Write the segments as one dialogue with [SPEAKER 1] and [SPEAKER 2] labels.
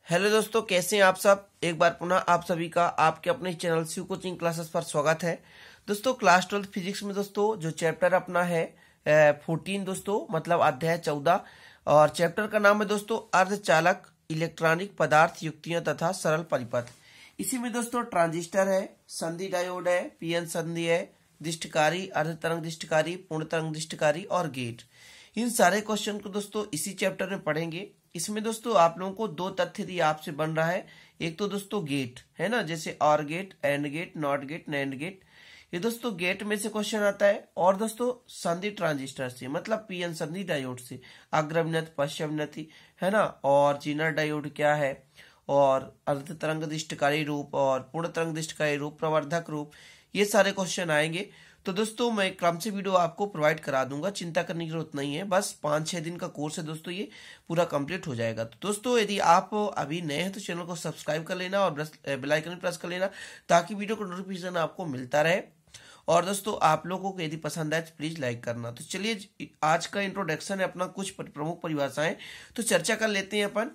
[SPEAKER 1] Hello दोस्तों, कैसे हैं आप सब। एक बार पुनः आप सभी का आपके अपने चैनल शिव कोचिंग क्लासेस पर स्वागत है। दोस्तों क्लास 12 फिजिक्स में दोस्तों जो चैप्टर अपना है 14 दोस्तों, मतलब अध्याय 14, और चैप्टर का नाम है दोस्तों अर्धचालक, इलेक्ट्रॉनिक पदार्थ, युक्तियां तथा सरल परिपथ। इसी में दोस्तों ट्रांजिस्टर है, संधि डायोड है, पीएन संधि है, दिष्टकारी, अर्धतरंग दिष्टकारी, पूर्ण तरंग दिष्टकारी और गेट। इन सारे क्वेश्चन को दोस्तों इसी चैप्टर में पढ़ेंगे। इसमें दोस्तों आप लोगों को दो तथ्य यदि आपसे बन रहा है, एक तो दोस्तों गेट है ना, जैसे OR gate, AND gate, NOT gate, NAND gate, ये दोस्तों गेट में से क्वेश्चन आता है। और दोस्तों संधि ट्रांजिस्टर से, मतलब पीएन संधि डायोड से, अग्रविनत, पश्चविनति है ना, और जीनर डायोड क्या है, और अर्ध तरंग दिष्टकारी रूप और पूर्ण तरंग दिष्टकारी रूप, प्रवर्धक रूप, ये सारे क्वेश्चन आएंगे। तो दोस्तों मैं क्रम से वीडियो आपको प्रोवाइड करा दूंगा, चिंता करने की जरूरत नहीं है। बस 5-6 दिन का कोर्स है दोस्तों, ये पूरा कंप्लीट हो जाएगा। तो दोस्तों यदि आप अभी नए हैं तो चैनल को सब्सक्राइब कर लेना और बेल आइकन प्रेस कर लेना, ताकि वीडियो का नोटिफिकेशन आपको मिलता रहे। और दोस्तों आप लोगों को यदि पसंद आए तो प्लीज लाइक करना। तो चलिए, आज का इंट्रोडक्शन है अपना, कुछ प्रमुख परिभाषाएं तो चर्चा कर लेते हैं अपन।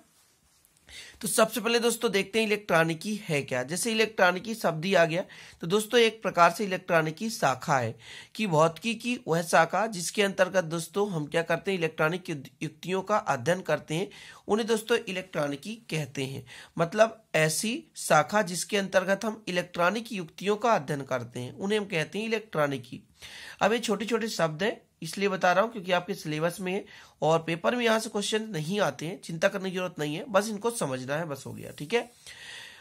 [SPEAKER 1] तो सबसे पहले दोस्तों देखते हैं इलेक्ट्रॉनिकी है क्या। जैसे इलेक्ट्रॉनिकी शब्द ही आ गया, तो दोस्तों एक प्रकार से इलेक्ट्रॉनिकी शाखा है कि भौतिकी की वह शाखा जिसके अंतर्गत दोस्तों हम क्या करते हैं, इलेक्ट्रॉनिक युक्तियों का अध्ययन करते हैं, उन्हें दोस्तों इलेक्ट्रॉनिकी कहते हैं। मतलब ऐसी शाखा जिसके अंतर्गत हम इलेक्ट्रॉनिक युक्तियों का अध्ययन करते हैं, उन्हें हम कहते हैं इलेक्ट्रॉनिकी। अब ये छोटे छोटे शब्द हैं, इसलिए बता रहा हूं क्योंकि आपके सिलेबस में है और पेपर में यहां से क्वेश्चन नहीं आते हैं, चिंता करने की जरूरत नहीं है, बस इनको समझना है, बस हो गया, ठीक है।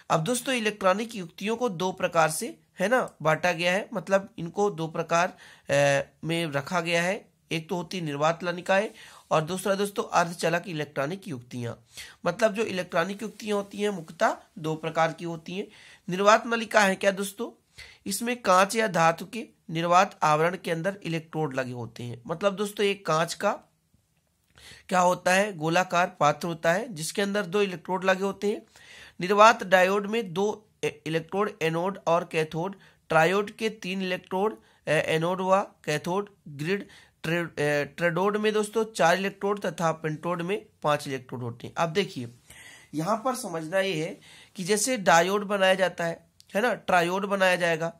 [SPEAKER 1] अब दोस्तों इलेक्ट्रॉनिक युक्तियों को दो प्रकार से है ना बांटा गया है, मतलब इनको दो प्रकार में रखा गया है। एक तो होती है निर्वात नलिकाएं और दूसरा दोस्तों अर्धचालक इलेक्ट्रॉनिक युक्तियां। मतलब जो इलेक्ट्रॉनिक युक्तियां होती हैं मुख्यतः दो प्रकार की होती हैं। निर्वात नलिका है क्या दोस्तों, इसमें कांच या धातु के निर्वात आवरण के अंदर इलेक्ट्रोड लगे होते हैं। मतलब दोस्तों एक कांच का क्या होता है, गोलाकार पात्र होता है जिसके अंदर दो इलेक्ट्रोड लगे होते हैं। निर्वात डायोड में दो इलेक्ट्रोड, एनोड और कैथोड, ट्रायोड के 3 इलेक्ट्रोड, एनोड व कैथोड, ग्रिड ट्रेडोड में दोस्तों 4 इलेक्ट्रोड तथा पेंटोड में 5 इलेक्ट्रोड होते हैं। अब देखिए यहां पर समझना ये है कि जैसे डायोड बनाया जाता है ना, ट्रायोड बनाया जाएगा,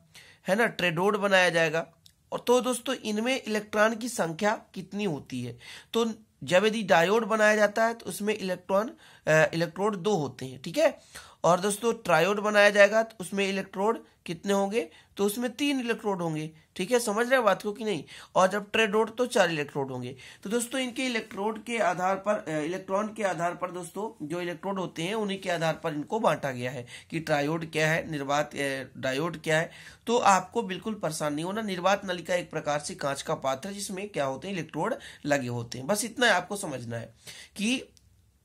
[SPEAKER 1] है ना, ट्रेडोड बनाया जाएगा, और तो दोस्तों इनमें इलेक्ट्रॉन की संख्या कितनी होती है। तो जब यदि डायोड बनाया जाता है तो उसमें इलेक्ट्रोड 2 होते हैं, ठीक है। और दोस्तों ट्रायोड बनाया जाएगा तो उसमें इलेक्ट्रोड कितने होंगे, तो उसमें 3 इलेक्ट्रोड होंगे, ठीक है। समझ रहे हैं बात को कि नहीं। और जब ट्रेडोड तो 4 इलेक्ट्रोड होंगे। तो दोस्तों इनके इलेक्ट्रोड के आधार पर, इलेक्ट्रॉन के आधार पर दोस्तों जो इलेक्ट्रोड होते हैं उन्हीं के आधार पर इनको बांटा गया है कि ट्रायोड क्या है, निर्वात डायोड क्या है। तो आपको बिल्कुल परेशान नहीं होना। निर्वात नलिका एक प्रकार से कांच का पात्र है जिसमें क्या होते हैं, इलेक्ट्रोड लगे होते हैं। बस इतना आपको समझना है कि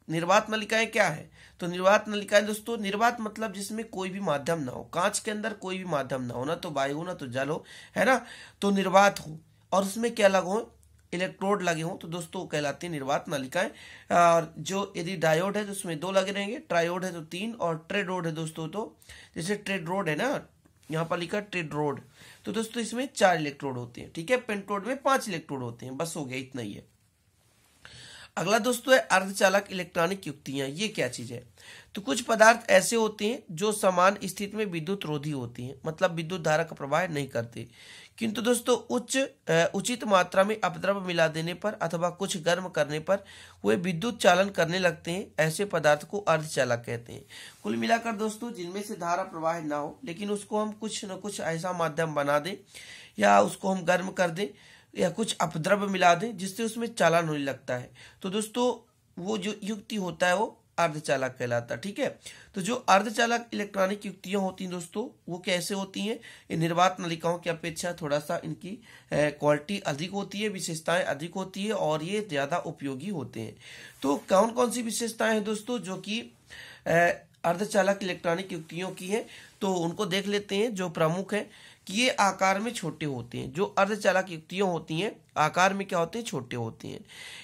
[SPEAKER 1] निर्वात नलिकाएं क्या है। तो निर्वात नलिकाएं दोस्तों, निर्वात मतलब जिसमें कोई भी माध्यम ना हो, कांच के अंदर कोई भी माध्यम ना हो, ना तो वायु हो ना तो जल हो, है ना, तो निर्वात हो और उसमें क्या लगे हो, इलेक्ट्रोड लगे हो, तो दोस्तों कहलाती है निर्वात नलिकाएं। और जो यदि डायोड है तो उसमें 2 लगे रहेंगे, ट्रायोड है तो 3, और ट्रेडोड है दोस्तों, तो जैसे ट्रेडोड है ना, यहाँ पर लिखा ट्रेडोड, तो दोस्तों इसमें 4 इलेक्ट्रोड होते हैं, ठीक है। पेंटोड में 5 इलेक्ट्रोड होते हैं। बस हो गया, इतना ही है। अगला दोस्तों है अर्धचालक इलेक्ट्रॉनिक युक्तियां। ये क्या चीज है, तो कुछ पदार्थ ऐसे होते हैं जो समान स्थिति में विद्युत रोधी होती हैं, मतलब विद्युत धारा का प्रवाह नहीं करते, किंतु दोस्तों उचित मात्रा में अपद्रव्य मिला देने पर अथवा कुछ गर्म करने पर वे विद्युत चालन करने लगते हैं। ऐसे पदार्थ को अर्धचालक कहते हैं। कुल मिलाकर दोस्तों जिनमें से धारा प्रवाह ना हो लेकिन उसको हम कुछ न कुछ ऐसा माध्यम बना दें या उसको हम गर्म कर दें या कुछ अपद्रव्य मिला दें जिससे उसमें चालन होने लगता है, तो दोस्तों वो जो युक्ति होता है वो अर्धचालक कहलाता है, ठीक है। तो जो अर्धचालक इलेक्ट्रॉनिक युक्तियां होती हैं दोस्तों वो कैसे होती हैं, इन निर्वात नलिकाओं की अपेक्षा थोड़ा सा इनकी क्वालिटी अधिक होती है, विशेषताएं अधिक होती है और ये ज्यादा उपयोगी होते हैं। तो कौन कौन सी विशेषताएं हैं दोस्तों जो कि अर्धचालक इलेक्ट्रॉनिक युक्तियों की है, तो उनको देख लेते हैं। जो प्रमुख है कि ये आकार में छोटे होते हैं। जो अर्धचालक युक्तियां होती हैं आकार में क्या होते हैं, छोटे होते हैं।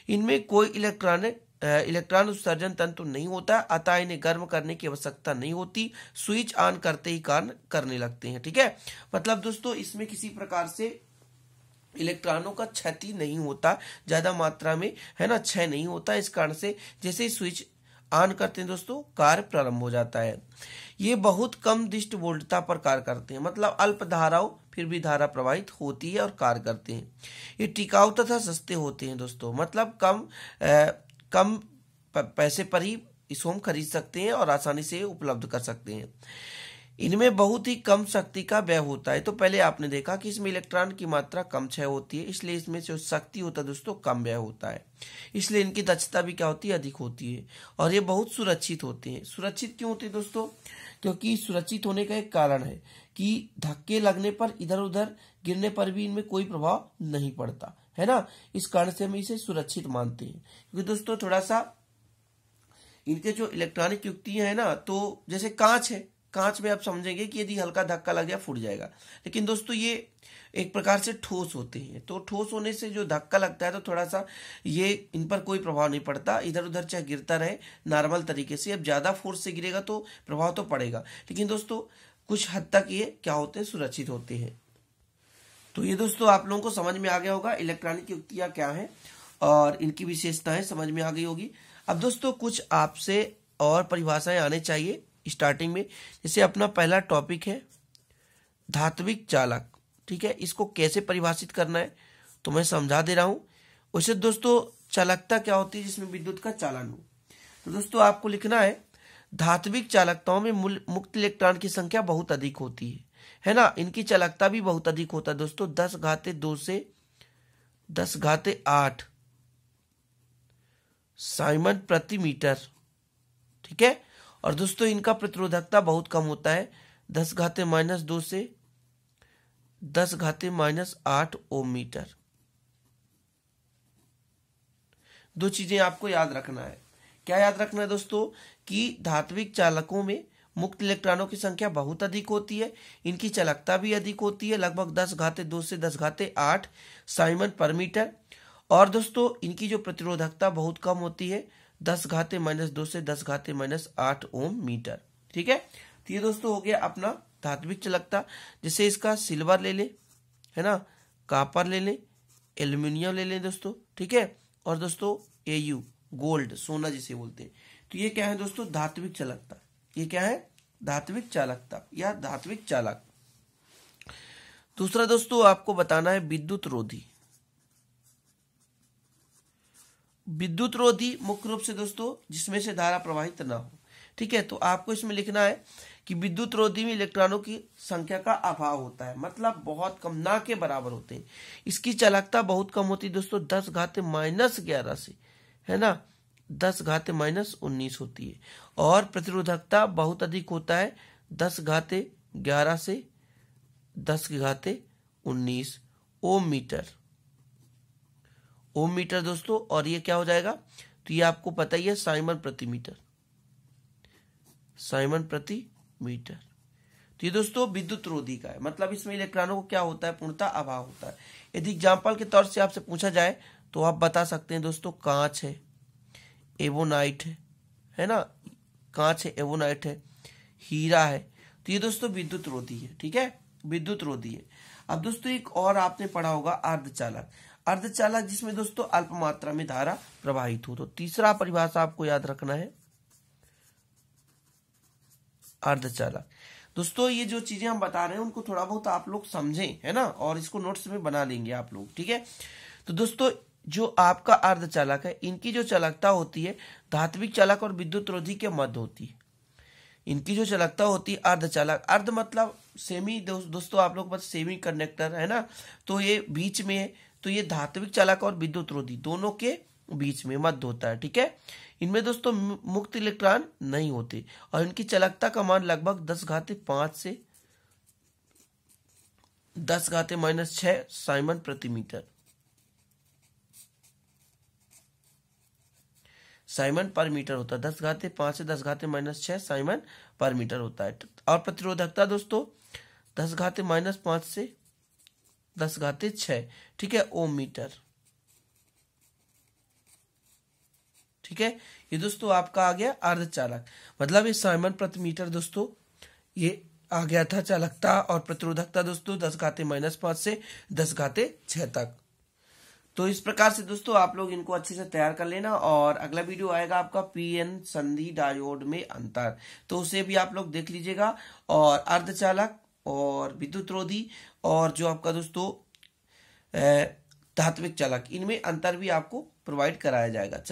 [SPEAKER 1] इनमें कोई इलेक्ट्रॉन उत्सर्जन तंतु नहीं होता, अतः इन्हें गर्म करने की आवश्यकता नहीं होती, स्विच ऑन करते ही कार्य करने लगते हैं, ठीक है। मतलब दोस्तों इसमें किसी प्रकार से इलेक्ट्रॉनों का क्षति नहीं होता, ज्यादा मात्रा में, है ना, क्षय नहीं होता। इस कारण से जैसे ही स्विच ऑन करते हैं दोस्तों, कार्य प्रारंभ हो जाता है। ये बहुत कम दृष्ट वोल्टता पर कार्य करते हैं, मतलब अल्प धाराओं फिर भी धारा प्रवाहित होती है और कार्य करते हैं। ये टिकाऊ तथा सस्ते होते हैं दोस्तों, मतलब कम पैसे पर ही इसको हम खरीद सकते हैं और आसानी से उपलब्ध कर सकते हैं। इनमें बहुत ही कम शक्ति का व्यय होता है। तो पहले आपने देखा कि इसमें इलेक्ट्रॉन की मात्रा कम क्षय होती है, इसलिए इसमें जो शक्ति होता है दोस्तों कम व्यय होता है, इसलिए इनकी दक्षता भी क्या होती है, अधिक होती है। और ये बहुत सुरक्षित होते हैं। सुरक्षित क्यों होते हैं दोस्तों? क्योंकि सुरक्षित होने का एक कारण है कि धक्के लगने पर, इधर उधर गिरने पर भी इनमें कोई प्रभाव नहीं पड़ता है ना। इस कारण से हम इसे सुरक्षित मानते हैं। क्योंकि दोस्तों थोड़ा सा इनके जो इलेक्ट्रॉनिक युक्तियां है ना, तो जैसे कांच है, कांच में आप समझेंगे कि यदि हल्का धक्का लग गया फूट जाएगा, लेकिन दोस्तों ये एक प्रकार से ठोस होते हैं। तो ठोस होने से जो धक्का लगता है तो थोड़ा सा ये इन पर कोई प्रभाव नहीं पड़ता, इधर उधर चाहे गिरता रहे नॉर्मल तरीके से। अब ज्यादा फोर्स से गिरेगा तो प्रभाव तो पड़ेगा, लेकिन दोस्तों कुछ हद तक ये क्या होते हैं, सुरक्षित होते हैं। तो ये दोस्तों आप लोगों को समझ में आ गया होगा इलेक्ट्रॉनिक युक्तियां क्या है और इनकी विशेषताएं समझ में आ गई होगी। अब दोस्तों कुछ आपसे और परिभाषाएं आने चाहिए स्टार्टिंग में। जैसे अपना पहला टॉपिक है धात्विक चालक, ठीक है, इसको कैसे परिभाषित करना है तो मैं समझा दे रहा हूं। वैसे दोस्तों चालकता क्या होती है जिसमें विद्युत का चालन हो। तो दोस्तों आपको लिखना है धात्विक चालकताओं में मुक्त इलेक्ट्रॉन की संख्या बहुत अधिक होती है ना। इनकी चालकता भी बहुत अधिक होता है दोस्तों, 10⁻2 से 10⁸ साइमन प्रति मीटर, ठीक है। और दोस्तों इनका प्रतिरोधकता बहुत कम होता है, 10⁻⁻2 से 10⁻⁸ ओम मीटर। दो चीजें आपको याद रखना है। क्या याद रखना है दोस्तों? कि धात्विक चालकों में मुक्त इलेक्ट्रॉनों की संख्या बहुत अधिक होती है, इनकी चालकता भी अधिक होती है, लगभग 10⁻2 से 10⁸ साइमन पर मीटर। और दोस्तों इनकी जो प्रतिरोधकता बहुत कम होती है, 10⁻⁻2 से 10⁻⁸ ओम मीटर, ठीक है। तो ये दोस्तों हो गया अपना धात्विक चालकता। जैसे इसका सिल्वर ले ले, है ना, कॉपर ले ले, एल्यूमिनियम ले लें दोस्तों, ठीक है। और दोस्तों Au गोल्ड, सोना जिसे बोलते हैं। तो ये क्या है दोस्तों? धात्विक चालकता। ये क्या है? धात्विक चालकता या धात्विक चालक। दूसरा दोस्तों आपको बताना है विद्युत रोधी। विद्युत रोधी मुख्य रूप से दोस्तों जिसमें से धारा प्रवाहित ना हो, ठीक है। तो आपको इसमें लिखना है कि विद्युत रोधी में इलेक्ट्रॉनों की संख्या का अभाव होता है, मतलब बहुत कम, ना के बराबर होते हैं। इसकी चालकता बहुत कम होती है दोस्तों, 10⁻⁻11 से, है ना, 10⁻⁻19 होती है। और प्रतिरोधकता बहुत अधिक होता है, 10⁻11 से 10⁻19 ओम मीटर। ओम मीटर दोस्तों, और ये क्या हो जाएगा? तो ये आपको पता ही है, साइमन प्रति मीटर, साइमन प्रति मीटर। तो ये दोस्तों विद्युत रोधी का है, मतलब इसमें इलेक्ट्रॉनों को क्या होता है, पूर्णतः अभाव होता है। यदि एग्जाम्पल के तौर से आपसे पूछा जाए तो आप बता सकते हैं दोस्तों, कांच है, एवोनाइट है ना, कांच है, एवोनाइट है, हीरा है। तो ये दोस्तों विद्युत रोधी है, ठीक है, विद्युत रोधी है। अब दोस्तों एक और आपने पढ़ा होगा अर्धचालक। अर्धचालक जिसमें दोस्तों अल्प मात्रा में धारा प्रवाहित हो। तो तीसरा परिभाषा आपको याद रखना है अर्धचालक। दोस्तों ये जो चीजें हम बता रहे हैं उनको थोड़ा बहुत आप लोग समझें, है ना, और इसको नोट्स में बना लेंगे आप लोग, ठीक है। तो दोस्तों जो आपका अर्धचालक है, इनकी जो चालकता होती है धात्विक चालक और विद्युत रोधी के मध्य होती है। इनकी जो चालकता होती है अर्धचालक, अर्ध मतलब सेमी, दोस्तों आप लोग बस सेमी कंडक्टर, है ना, तो ये बीच में है। तो ये धात्विक चालक और विद्युत रोधी दोनों के बीच में मध्य होता है, ठीक है। इनमें दोस्तों मुक्त इलेक्ट्रॉन नहीं होते और इनकी चालकता का मान लगभग 10⁻5 से 10⁻⁻6 साइमन प्रति मीटर, साइमन पर मीटर होता है। 10⁻5 से 10⁻⁻6 साइमन पर मीटर होता है। और प्रतिरोधकता दोस्तों 10⁻⁻5 से 10⁻6, ठीक है, ओम मीटर, ठीक है। ये दोस्तों आपका आ गया अर्धचालक, मतलब ये साइमन प्रति मीटर दोस्तों ये आ गया था चालकता। और प्रतिरोधकता दोस्तों 10⁻⁻5 से 10⁻6 तक। तो इस प्रकार से दोस्तों आप लोग इनको अच्छे से तैयार कर लेना। और अगला वीडियो आएगा आपका पीएन संधि डायोड में अंतर, तो उसे भी आप लोग देख लीजिएगा। और अर्धचालक और विद्युत रोधी और जो आपका दोस्तों धात्विक चालक, इनमें अंतर भी आपको प्रोवाइड कराया जाएगा।